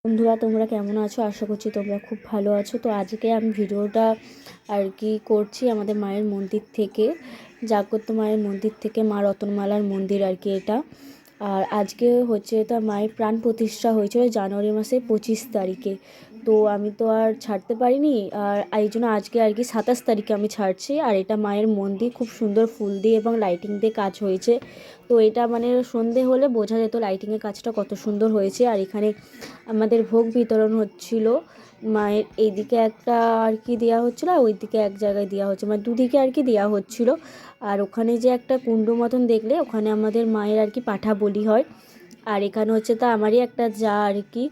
বন্ধুরা, তোমরা কেমন আছো? আশা করছি তোমরা খুব ভালো আছো। তো আজকে আমি ভিডিওটা আর কি করছি আমাদের মায়ের মন্দির থেকে, জাগ্রত মায়ের মন্দির থেকে, মা রতনমালার মন্দির আর কি এটা। আর আজকে হচ্ছে এটা মায়ের প্রাণ প্রতিষ্ঠা হয়েছিল জানুয়ারি মাসের 25 তারিখে। তো আমি তো আর ছাড়তে পারিনি, আর এই জন্য আজকে আর কি 27 তারিখে আমি ছাড়ছি। আর এটা মায়ের মন্দির, খুব সুন্দর ফুল দিয়ে এবং লাইটিং দিয়ে কাজ হয়েছে। তো এটা মানে সন্ধে হলে বোঝা যেত লাইটিংয়ের কাজটা কত সুন্দর হয়েছে। আর এখানে আমাদের ভোগ বিতরণ হচ্ছিল, মায়ের এইদিকে একটা আর কি দেওয়া হচ্ছিলো, আর ওইদিকে এক জায়গায় দেওয়া হচ্ছে, মানে দুদিকে আর কি দেওয়া হচ্ছিলো। আর ওখানে যে একটা কুণ্ড মতন দেখলে, ওখানে আমাদের মায়ের আর কি পাঠা বলি হয়। আর এখানে হচ্ছে তা আমারই একটা যা আর কি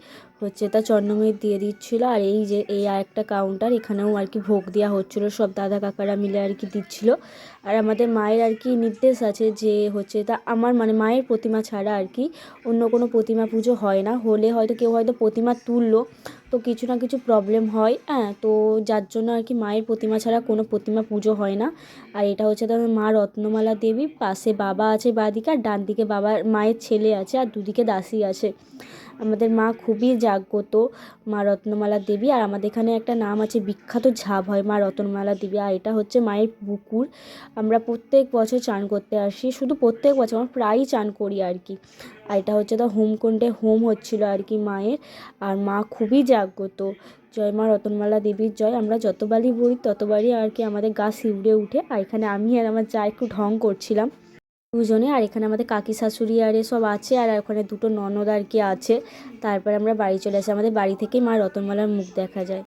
হচ্ছে তা চন্দ্রময়ী দিয়ে দিচ্ছিলো। আর এই যে এই আর একটা কাউন্টার, এখানেও আর কি ভোগ দেওয়া হচ্ছিলো, সব দাদা কাকারা মিলে আর কি দিচ্ছিলো। আর আমাদের মায়ের আর কি নির্দেশ আছে যে হচ্ছে তা আমার মানে মায়ের প্রতিমা ছাড়া আর কি অন্য কোনো প্রতিমা পুজো হয় না। হলে হয়তো কেউ হয়তো প্রতিমা তুললো, তো কিছু না কিছু প্রবলেম হয়, তো যার জন্য আর কি মায়ের প্রতিমা ছাড়া কোনো প্রতিমা পুজো হয় না। আর এটা হচ্ছে তো মা রত্নমালা দেবী, পাশে বাবা আছে বাঁদিকে, আর ডান দিকে বাবার মায়ের ছেলে আছে, আর দুদিকে দাসী আছে। আমাদের মা খুবই জাগ্রত, মা রত্নমালা দেবী। আর আমাদের এখানে একটা নাম আছে, বিখ্যাত ঝাপ হয় মা রত্নমালা দেবী। আর এটা হচ্ছে মায়ের পুকুর, আমরা প্রত্যেক বছর চান করতে আসি, শুধু প্রত্যেক বছর আমরা প্রায়ই চান করি আর কি। আর এটা হচ্ছে তো হোমকুণ্ডে হোম হচ্ছিলো আর কি মায়ের। আর মা খুবই জাগ্রত। জয় মা রতনমালা দেবীর জয়। আমরা যতবারই বলি ততবারই আর কি আমাদের গা শিউরে উঠে। আর এখানে আমি আর আমার যা একটু ঢং করছিলাম দুজনে। আর এখানে আমাদের কাকি শাশুড়ি আর এসব আছে, আর ওখানে দুটো ননদ আর কি আছে। তারপরে আমরা বাড়ি চলে আসি, আমাদের বাড়ি থেকেই মা রতনমালার মুখ দেখা যায়।